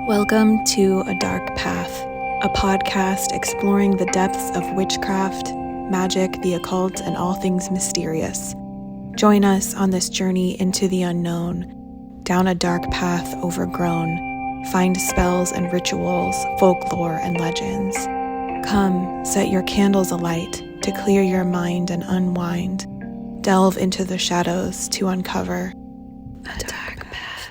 Welcome to A Dark Path, a podcast exploring the depths of witchcraft, magic, the occult, and all things mysterious. Join us on this journey into the unknown, down a dark path overgrown. Find spells and rituals, folklore and legends. Come, set your candles alight to clear your mind and unwind. Delve into the shadows to uncover a dark path.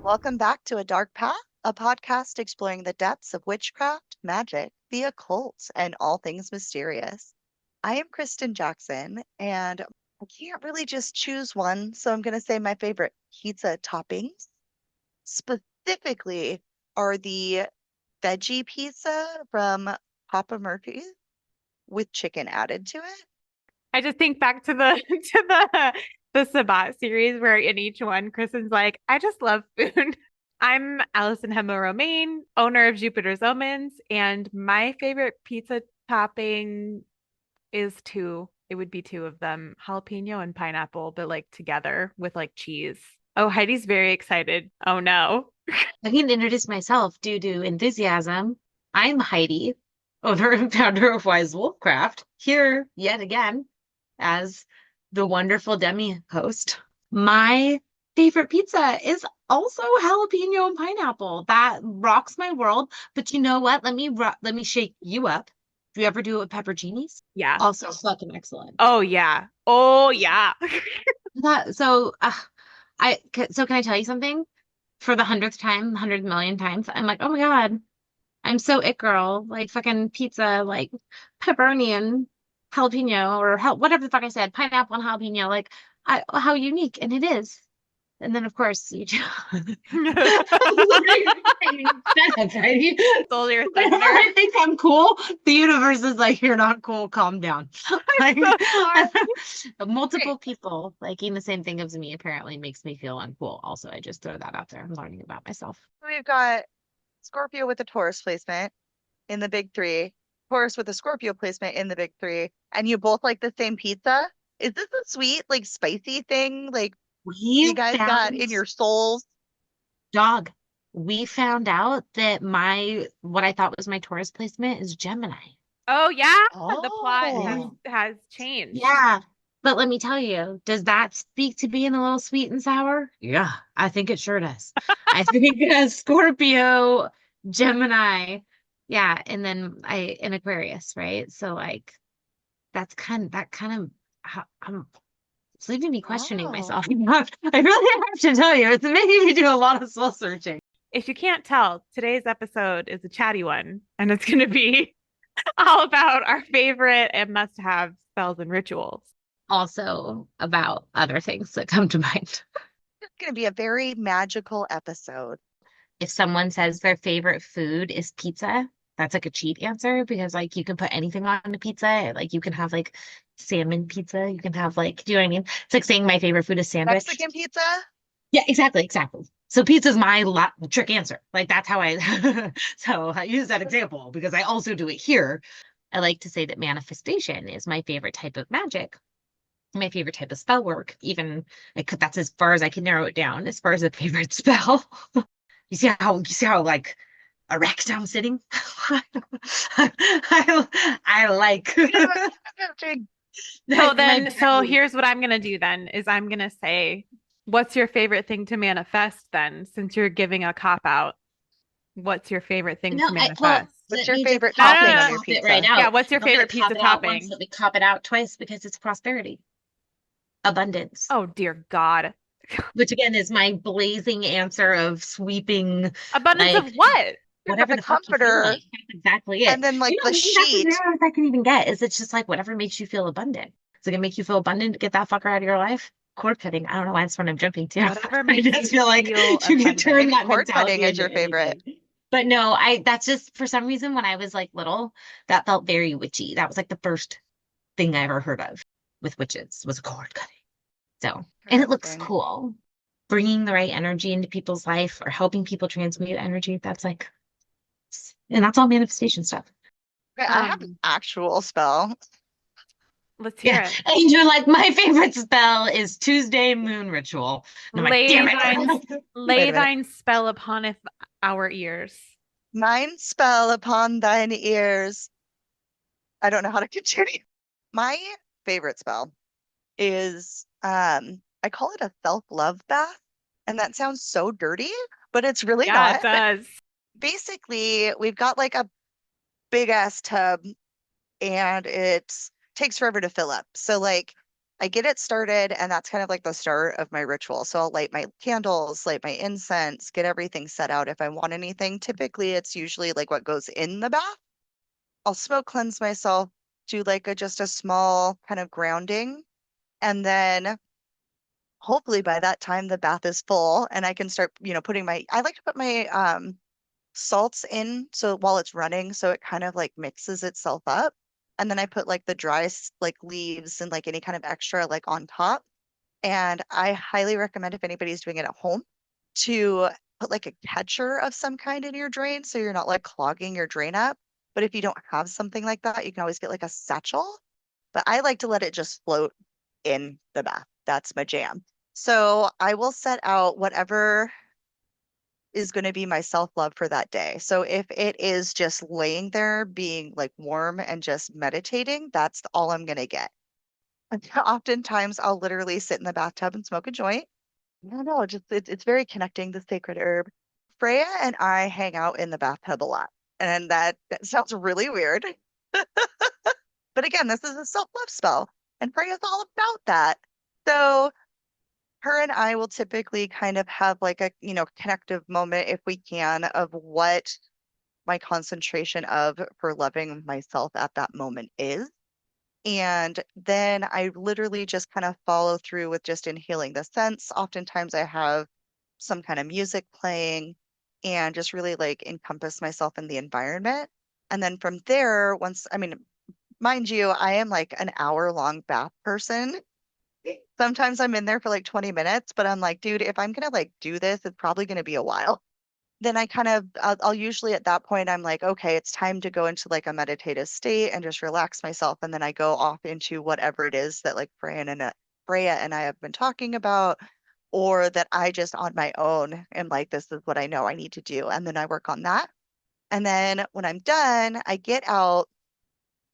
Welcome back to A Dark Path, a podcast exploring the depths of witchcraft, magic, the occult, and all things mysterious. I am Kristen Jackson, and I can't really just choose one, so I'm going to say my favorite pizza toppings specifically are the veggie pizza from Papa Murphy's with chicken added to it. I just think back to the the Sabat series where in each one, Kristen's like, I just love food. I'm Allyson Hemma-Romane, owner of Jupiter's Omens, and my favorite pizza topping is two. It would be two of them, jalapeno and pineapple, but like together with like cheese. Oh, Heidi's very excited. Oh no. I can introduce myself due to enthusiasm. I'm Heidi, owner and founder of Wise Wolfcraft, here yet again as the wonderful demi host. My favorite pizza is also jalapeno and pineapple. That rocks my world. But you know what? Let me shake you up. Do you ever do it with pepperoncinis? Yeah. Also fucking excellent. Oh yeah. Oh yeah. So can I tell you something? For the 100th time, 100 million times, I'm like, oh my God, I'm so it girl. Like fucking pizza, like pepperoni and jalapeno or whatever the fuck I said, pineapple and jalapeno. Like, how unique. And it is. And then, of course, you Stole your thunder. I think I'm cool. The universe is like, you're not cool. Calm down. Like, multiple people liking the same thing as me apparently makes me feel uncool. Also, I just throw that out there. I'm learning about myself. We've got Scorpio with a Taurus placement in the big three, Taurus with a Scorpio placement in the big three, and you both like the same pizza? Is this a sweet, like spicy thing? Like you guys got in your souls? Dog. We found out that what I thought was my Taurus placement is Gemini. Oh yeah? Oh. The plot has changed. Yeah. But let me tell you, does that speak to being a little sweet and sour? Yeah, I think it sure does. I think Scorpio, Gemini, yeah, and then in Aquarius, right? So like that's kind of how it's leaving me questioning myself. I really have to tell you, it's making me do a lot of soul searching. If you can't tell, today's episode is a chatty one, and it's going to be all about our favorite and must-have spells and rituals. Also about other things that come to mind. It's going to be a very magical episode. If someone says their favorite food is pizza, that's like a cheat answer because like you can put anything on a pizza. Like you can have like salmon pizza. You can have like, do you know what I mean? It's like saying my favorite food is sandwich. Mexican pizza? Yeah, exactly. So pizza is my trick answer. Like that's how so I use that example because I also do it here. I like to say that manifestation is my favorite type of magic. My favorite type of spell work. Even that's as far as I can narrow it down as far as a favorite spell. You see how like erect I'm sitting? I like. So here's what I'm gonna do then is I'm gonna say, what's your favorite thing to manifest then? Since you're giving a cop out, what's your favorite thing to manifest? What's your favorite topping on your pizza? Right now. Yeah, what's your favorite pizza topping? Let me cop it out twice because it's prosperity, abundance. Oh dear God. Which again is my blazing answer of sweeping abundance of what? Whatever the comforter. Like. That's exactly it. And then like the sheet. That's as I can even get is it's just like whatever makes you feel abundant. Is it gonna make you feel abundant to get that fucker out of your life? Cord cutting. I don't know why that's what I'm jumping to. Whatever makes I just feel like you can turn that cord cutting is your favorite. But no, that's just for some reason when I was like little, that felt very witchy. That was like the first thing I ever heard of with witches was a cord cutting. So, and it looks cool. Bringing the right energy into people's life or helping people transmute energy. That's like, and that's all manifestation stuff. Okay, I have an actual spell. Let's hear Yeah. it. And you're like, my favorite spell is Tuesday Moon Ritual. And I'm like, Lay damn thine, it. Wait lay a minute. thine spell upon our ears. Mine spell upon thine ears. I don't know how to continue. My favorite spell is I call it a self-love bath, and that sounds so dirty, but it's really Yeah, it not. does. Basically, we've got like a big ass tub and it takes forever to fill up. So like I get it started and that's kind of like the start of my ritual. So I'll light my candles, light my incense, get everything set out if I want anything. Typically it's usually like what goes in the bath. I'll smoke cleanse myself, do like just a small kind of grounding, and then hopefully by that time the bath is full and I can start, putting I like to put my salts in so while it's running so it kind of like mixes itself up. And then I put like the dry like leaves and like any kind of extra like on top. And I highly recommend if anybody's doing it at home to put like a catcher of some kind in your drain so you're not like clogging your drain up. But if you don't have something like that, you can always get like a satchel. But I like to let it just float in the bath. That's my jam. So I will set out whatever is going to be my self-love for that day. So if it is just laying there being like warm and just meditating, that's all I'm going to get. And oftentimes I'll literally sit in the bathtub and smoke a joint. I don't know, just it's very connecting, the sacred herb. Freya and I hang out in the bathtub a lot. And that sounds really weird. But again, this is a self-love spell, and Freya's all about that. So her and I will typically kind of have like a, connective moment if we can of what my concentration of for loving myself at that moment is. And then I literally just kind of follow through with just inhaling the scents. Oftentimes I have some kind of music playing and just really like encompass myself in the environment. And then from there, mind you, I am like an hour-long bath person. Sometimes I'm in there for like 20 minutes, but I'm like, dude, if I'm gonna like do this, it's probably gonna be a while. Then I'll usually at that point, I'm like, okay, it's time to go into like a meditative state and just relax myself. And then I go off into whatever it is that like Freya and I have been talking about, or that I just on my own am like, this is what I know I need to do. And then I work on that. And then when I'm done, I get out.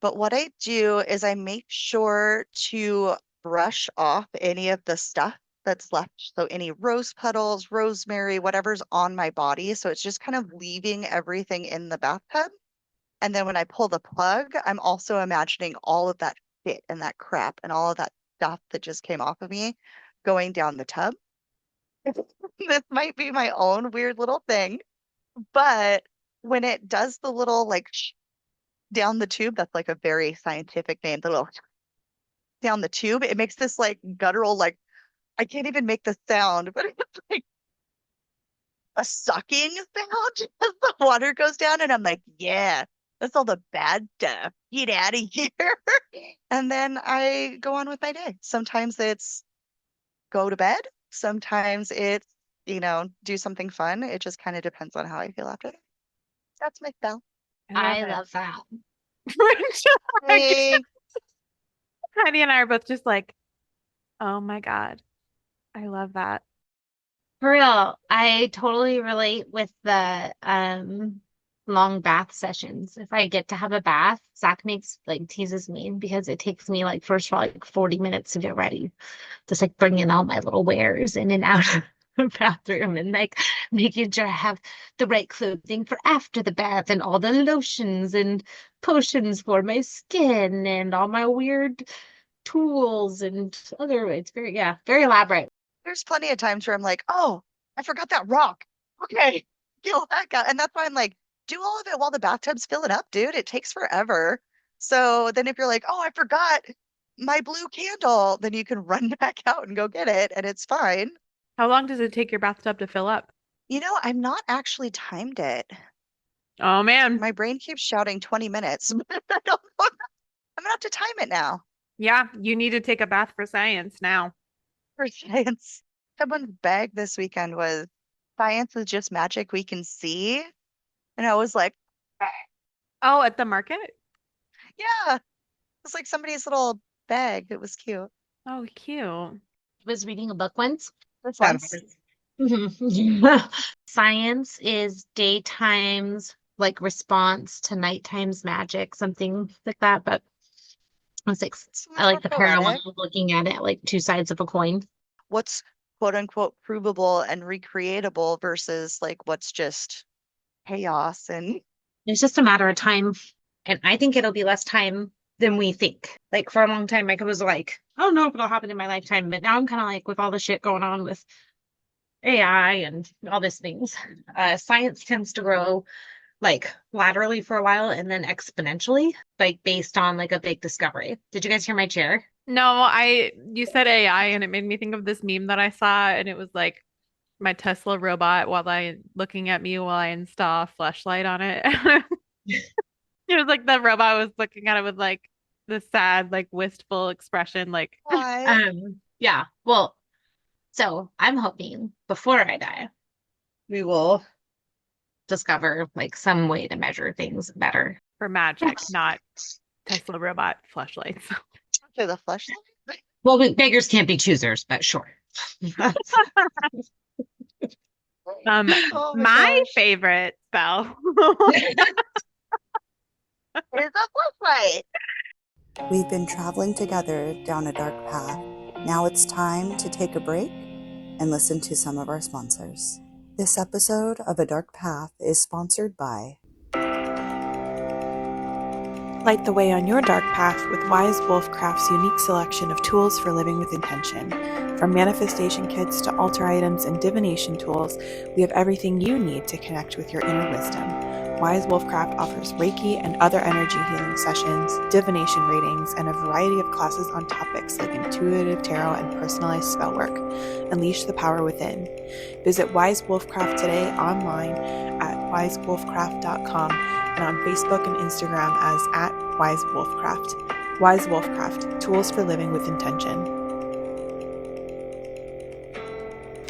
But what I do is I make sure to brush off any of the stuff that's left. So any rose petals, rosemary, whatever's on my body. So it's just kind of leaving everything in the bathtub. And then when I pull the plug, I'm also imagining all of that shit and that crap and all of that stuff that just came off of me going down the tub. This might be my own weird little thing, but when it does the little like down the tube, that's like a very scientific name, the little down the tube, it makes this like guttural, like I can't even make the sound, but it's like a sucking sound as the water goes down. And I'm like, yeah, that's all the bad stuff. Get out of here. And then I go on with my day. Sometimes it's go to bed. Sometimes it's, do something fun. It just kind of depends on how I feel after that. That's my spell. I I love love that. it. Hey, Heidi and I are both just like, oh my God, I love that. For real, I totally relate with the long bath sessions. If I get to have a bath, Zach makes like teases me because it takes me like first of all like 40 minutes to get ready. Just like bringing all my little wares in and out of the bathroom and like making sure I have the right clothing for after the bath and all the lotions and potions for my skin and all my weird tools and other it's very yeah, very elaborate. there's plenty of times where I'm like, oh, I forgot that rock. Okay, get that guy. And that's why I'm like, do all of it while the bathtub's filling up, dude. It takes forever. So then if you're like, oh, I forgot my blue candle, then you can run back out and go get it, and it's fine. How long does it take your bathtub to fill up? I'm not actually timed it. Oh man. My brain keeps shouting 20 minutes, but I don't know. I'm gonna have to time it now Yeah, you need to take a bath for science now. for science. Someone's bag this weekend was science is just magic we can see. And I was like, Oh, at the market? yeah, it's like somebody's little bag. It was cute. Oh, cute. Was reading a book once. This So, one's science is daytime's like response to nighttime's magic, something like that. But it's like I like the parallel poetic. of looking at it like two sides of a coin. What's quote unquote provable and recreatable versus like what's just chaos and It's just a matter of time. And I think it'll be less time than we think. Like for a long time, I was like, I don't know if it'll happen in my lifetime. But now I'm kind of like with all the shit going on with AI and all these things, science tends to grow like laterally for a while and then exponentially, like based on like a big discovery. Did you guys hear my chair? No, you said AI and it made me think of this meme that I saw, and it was like my Tesla robot looking at me while I install a flashlight on it. It was like the robot was looking at it with like the sad, like wistful expression, like why? Yeah. Well, so I'm hoping before I die, we will discover like some way to measure things better. for magic, not Tesla robot flashlights. To the fleshlight? Well, beggars can't be choosers, but sure. Oh my My gosh. favorite spell. It's a fleshlight. We've been traveling together down a dark path. Now it's time to take a break and listen to some of our sponsors. This episode of A Dark Path is sponsored by Light the way on your dark path with Wise Wolf Craft's unique selection of tools for living with intention. From manifestation kits to altar items and divination tools, we have everything you need to connect with your inner wisdom. Wise Wolf Craft offers Reiki and other energy healing sessions, divination readings, and a variety of classes on topics like intuitive tarot and personalized spell work. Unleash the power within. Visit Wise Wolf Craft today online at wisewolfcraft.com and on Facebook and Instagram as @WiseWolfCraft. Wise Wolfcraft, tools for living with intention.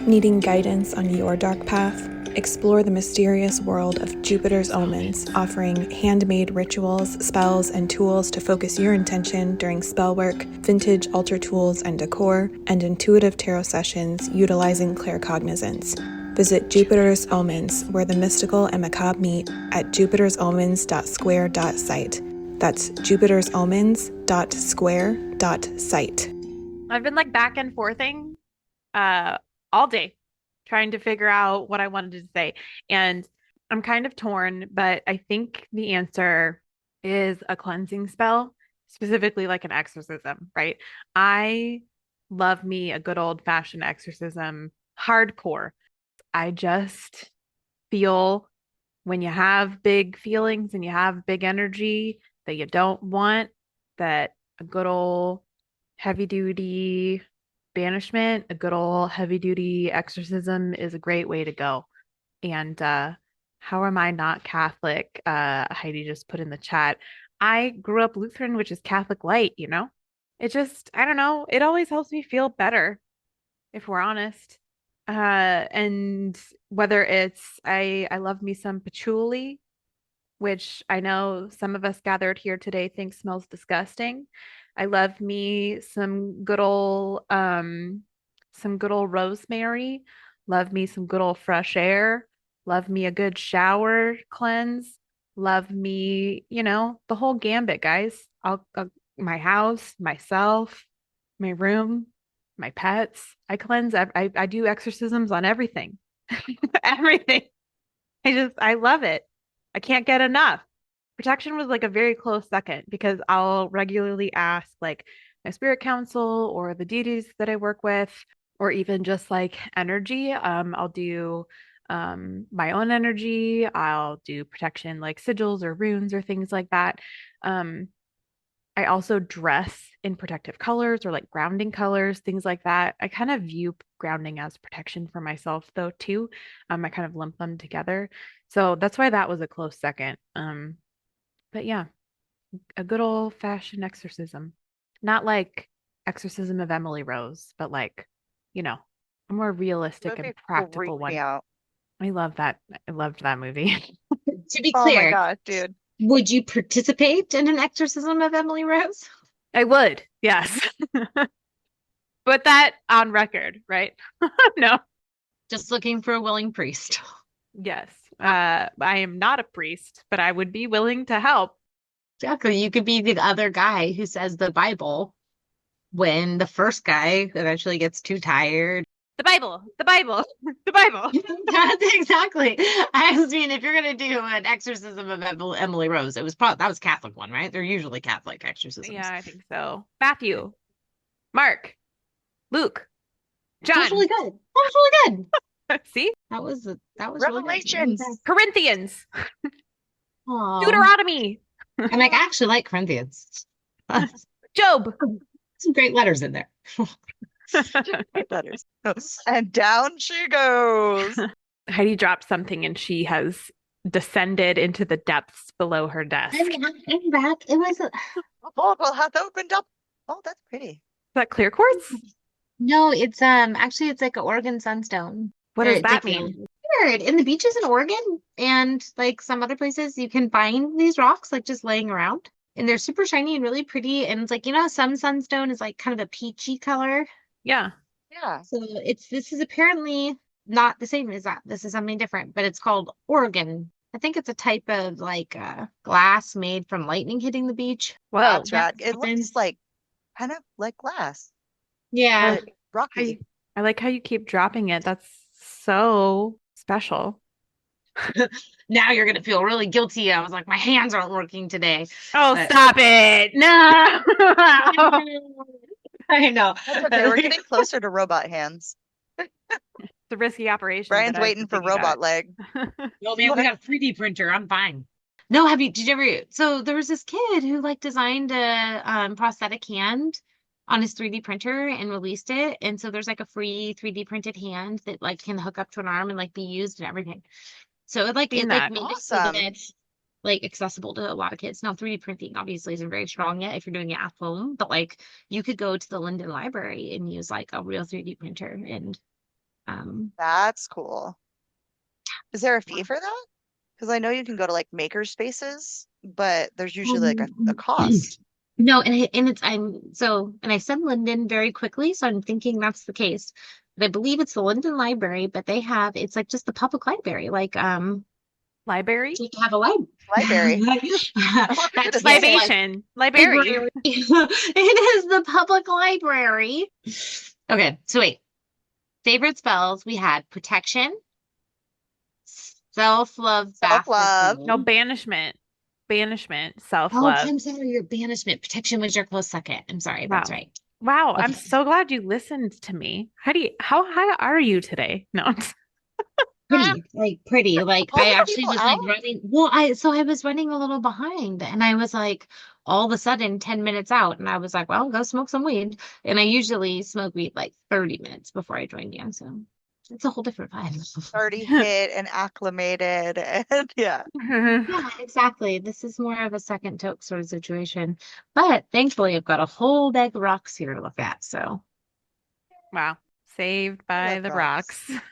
Needing guidance on your dark path? Explore the mysterious world of Jupiter's Omens, offering handmade rituals, spells, and tools to focus your intention during spell work, vintage altar tools and decor, and intuitive tarot sessions utilizing claircognizance. Visit Jupiter's Omens, where the mystical and macabre meet, at jupitersomens.square.site. That's jupitersomens.square.site. I've been like back and forthing all day trying to figure out what I wanted to say. And I'm kind of torn, but I think the answer is a cleansing spell, specifically like an exorcism, right? I love me a good old-fashioned exorcism, hardcore. I just feel when you have big feelings and you have big energy that you don't want, that a good old heavy duty banishment, a good old heavy duty exorcism is a great way to go. And how am I not Catholic? Heidi just put in the chat. I grew up Lutheran, which is Catholic light, you know? It just, I don't know, it always helps me feel better, if we're honest. And whether it's I love me some patchouli, which I know some of us gathered here today think smells disgusting. I love me some good old rosemary, love me some good old fresh air, love me a good shower cleanse, love me, the whole gambit, guys. I'll my house, myself, my room, my pets. I cleanse. I do exorcisms on everything, everything. I love it. I can't get enough. Protection was like a very close second because I'll regularly ask like my spirit council or the deities that I work with, or even just like energy. I'll do my own energy. I'll do protection like sigils or runes or things like that. I also dress in protective colors or like grounding colors, things like that. I kind of view grounding as protection for myself though too. I kind of lump them together. So that's why that was a close second. But yeah, a good old fashioned exorcism. Not like Exorcism of Emily Rose, but like, a more realistic and practical Freaked me one. out. I love that. I loved that movie. To be Oh my clear, gosh, dude. would you participate in an exorcism of Emily Rose? I would, yes. Put that on record, right? No. Just looking for a willing priest. Yes. I am not a priest, but I would be willing to help. Exactly. You could be the other guy who says the Bible when the first guy eventually gets too tired. The Bible, the Bible, the Bible. That's exactly. I mean, if you're gonna do an exorcism of Emily Rose, that was Catholic one, right? They're usually Catholic exorcisms. Yeah, I think so. Matthew, Mark, Luke, That was John. really good. That was really good. See? That was Revelations. Really Corinthians, good. Deuteronomy, And I actually like Corinthians. Job. Some great letters in there. Great letters. And down she goes. Heidi dropped something and she has descended into the depths below her desk. I'm back. It was The portal hath opened up. Oh, that's pretty. Is that clear quartz? no, it's actually it's like an Oregon sunstone. What does It's that like mean? weird. In the beaches in Oregon and like some other places, you can find these rocks like just laying around. And they're super shiny and really pretty. And it's like, some sunstone is like kind of a peachy color. Yeah. Yeah. So this is apparently not the same as that. This is something different, but it's called Oregon. I think it's a type of like glass made from lightning hitting the beach. Whoa. That's rad. It happens. looks like kind of like glass, Yeah. but rocky. I like how you keep dropping it. That's so special. Now you're gonna feel really guilty. I was like, my hands aren't working today. Oh, But- stop it. No. I know. That's okay. We're getting closer to robot hands. It's a risky operation. Brian's but waiting for robot leg. No, man, we got a 3D printer. I'm fine. No, did you ever, so there was this kid who like designed a prosthetic hand on his 3D printer and released it. And so there's like a free 3D printed hand that like can hook up to an arm and like be used and everything. So it like Seen it that. like made it so that Awesome. it's like accessible to a lot of kids. Now 3D printing obviously isn't very strong yet if you're doing it at home, but like you could go to the Linden Library and use like a real 3D printer and That's cool. Is there a fee for that? Because I know you can go to like maker spaces, but there's usually like a cost. No, and I said Linden very quickly, so I'm thinking that's the case. But I believe it's the Linden Library, but it's like just the public library, like Library? you have a Library. That's Libation. Library. library. It is the public library. Okay, so wait. Favorite spells we had protection, self-love, Self-love. No, banishment. Banishment. Oh, Self-love. I'm sorry, your banishment. Protection was your close second. I'm sorry, that's Wow. right. Wow, I'm Okay. so glad you listened to me. How high are you today? No. Pretty. Like All I the actually people was like out? running. Well, I was running a little behind, and I was like, all of a sudden, 10 minutes out, and I was like, well, go smoke some weed. And I usually smoke weed like 30 minutes before I join you, so it's a whole different vibe. Already hit and acclimated, and yeah. Yeah, exactly. This is more of a second toke sort of situation, but thankfully, I've got a whole bag of rocks here to look at. So Wow. Saved by love the rocks. rocks.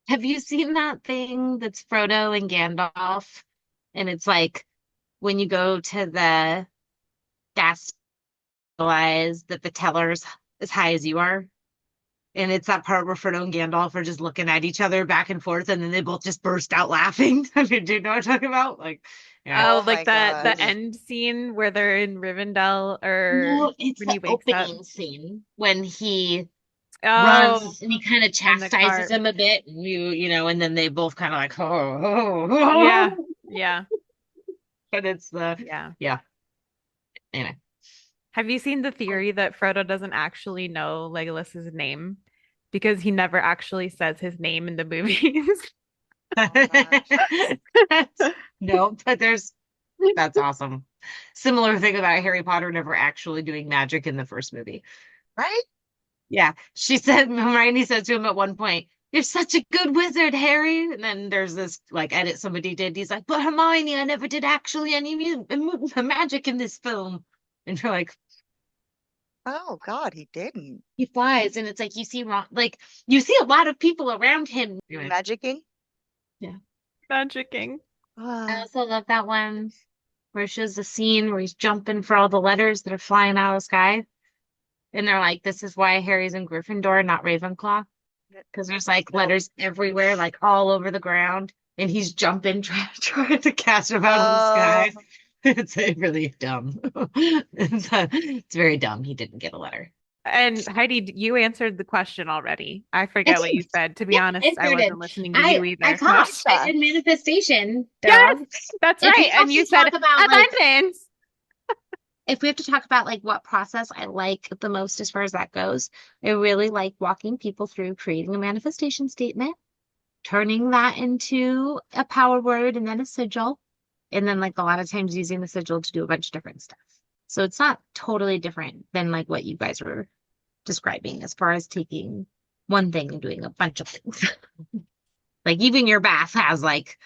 have you seen that thing that's Frodo and Gandalf? And it's like when you go to the gas, realize that the teller's as high as you are. And it's that part where Frodo and Gandalf are just looking at each other back and forth, and then they both just burst out laughing. I mean, do you know what I'm talking about? Like, yeah. Oh, Oh like my the gosh. end scene where they're in Rivendell or No, it's when he the wakes up. opening scene when he Oh, runs and he kind of in the chastises cart. him a bit, and and then they both kind of like, oh, Yeah. Yeah. But it's Yeah. anyway. Have you seen the theory that Frodo doesn't actually know Legolas's name because he never actually says his name in the movies? No, but that's awesome. Similar thing about Harry Potter never actually doing magic in the first movie. Right? Yeah, Hermione says to him at one point, "You're such a good wizard, Harry." And then there's this like edit somebody did. He's like, "But Hermione, I never did actually any magic in this film." And you're like, Oh God, he didn't. he flies, and it's like you see a lot of people around him. Anyway, Magicking? Magicking. I Oh, also love that one where it shows the scene where he's jumping for all the letters that are flying out of the sky. And they're like, this is why Harry's in Gryffindor, not Ravenclaw. Because there's like letters everywhere, like all over the ground. And he's jumping, trying to catch them out of the sky. It's really dumb. It's very dumb. He didn't get a letter. And Heidi, you answered the question already. I forget what you said. To be honest, I wasn't listening to you either. I talked. I did manifestation. Yes, that's right. And you said abundance. If we have to talk about like what process I like the most as far as that goes, I really like walking people through creating a manifestation statement, turning that into a power word and then a sigil, and then like a lot of times using the sigil to do a bunch of different stuff. So it's not totally different than like what you guys were describing as far as taking one thing and doing a bunch of things. Like even your bath has like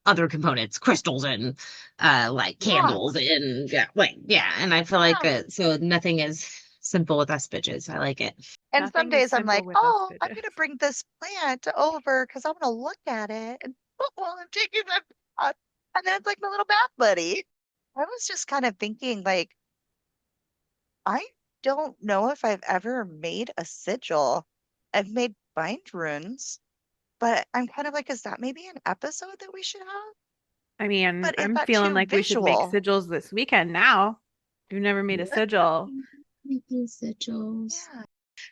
other components, crystals and like candles and and I feel like so nothing is simple with us bitches. I like it. And some days I'm like, oh, I'm gonna bring this plant over because I want to look at it, and I'm taking my bath, and then it's like my little bath buddy. I was just kind of thinking, like, I don't know if I've ever made a sigil. I've made bind runes, but I'm kind of like, is that maybe an episode that we should have? I mean, I'm feeling like we should make sigils this weekend now. You've never made a sigil. Making sigils. Yeah.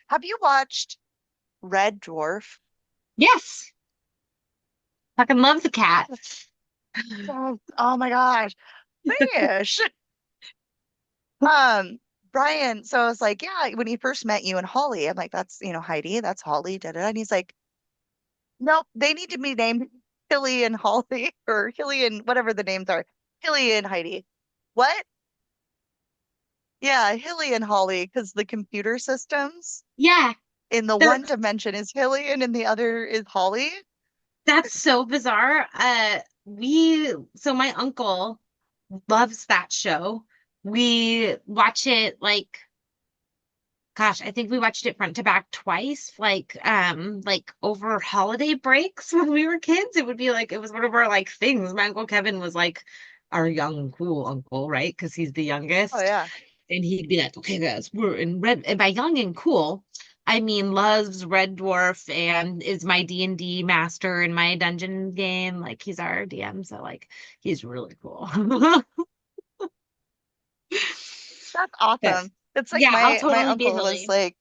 Have you watched Red Dwarf? Yes. Fucking love the cat. Oh my gosh. Fish. Brian, so I was like, yeah, when he first met you and Holly, I'm like, that's, Heidi, that's Holly, da-da. And he's like, nope, they need to be named Hilly and Holly, or Hilly and whatever the names are. Hilly and Heidi. What? Yeah, Hilly and Holly, because the computer systems. Yeah. In the one dimension is Hilly and in the other is Holly. That's so bizarre. So my uncle loves that show. We watch it like, gosh, I think we watched it front to back twice, like over holiday breaks when we were kids. It would be like, it was one of our like things. My Uncle Kevin was like our young, cool uncle, right? Because he's the youngest. Oh, yeah. And he'd be like, okay, guys, we're in red. And by young and cool, I mean, loves Red Dwarf and is my D&D master in my dungeon game. Like, he's our DM. So, like, he's really cool. That's awesome. Yes. It's like my uncle was like,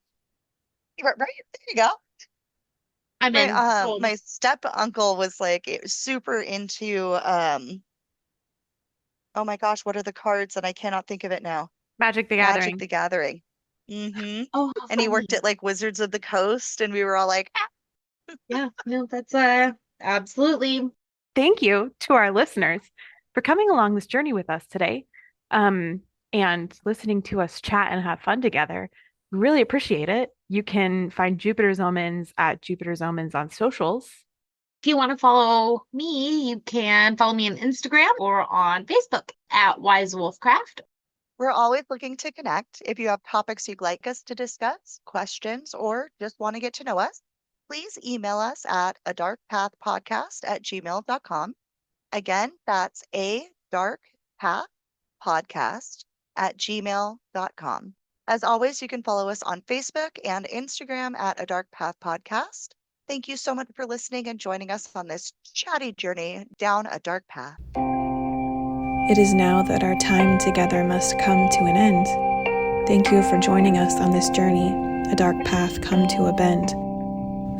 right, there you go. My step uncle was like super into oh my gosh, what are the cards? And I cannot think of it now. Magic the Gathering. Magic the Gathering. Mm-hmm. Oh, and he worked at like Wizards of the Coast, and we were all like, ah. Yeah, no, that's absolutely. Thank you to our listeners for coming along this journey with us today. And listening to us chat and have fun together. We really appreciate it. You can find Jupiter's Omens at Jupiter's Omens on socials. If you want to follow me, you can follow me on Instagram or on Facebook at Wise Wolfcraft. We're always looking to connect. If you have topics you'd like us to discuss, questions, or just want to get to know us, please email us at adarkpathpodcast@gmail.com. Again, that's adarkpathpodcast@gmail.com. As always, you can follow us on Facebook and Instagram at A Dark Path Podcast. Thank you so much for listening and joining us on this chatty journey down a dark path. It is now that our time together must come to an end. Thank you for joining us on this journey, a dark path come to a bend.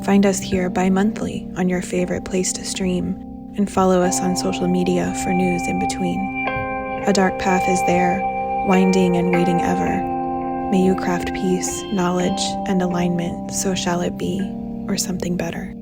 Find us here bi-monthly on your favorite place to stream, and follow us on social media for news in between. A dark path is there, winding and waiting ever. May you craft peace, knowledge, and alignment, so shall it be, or something better.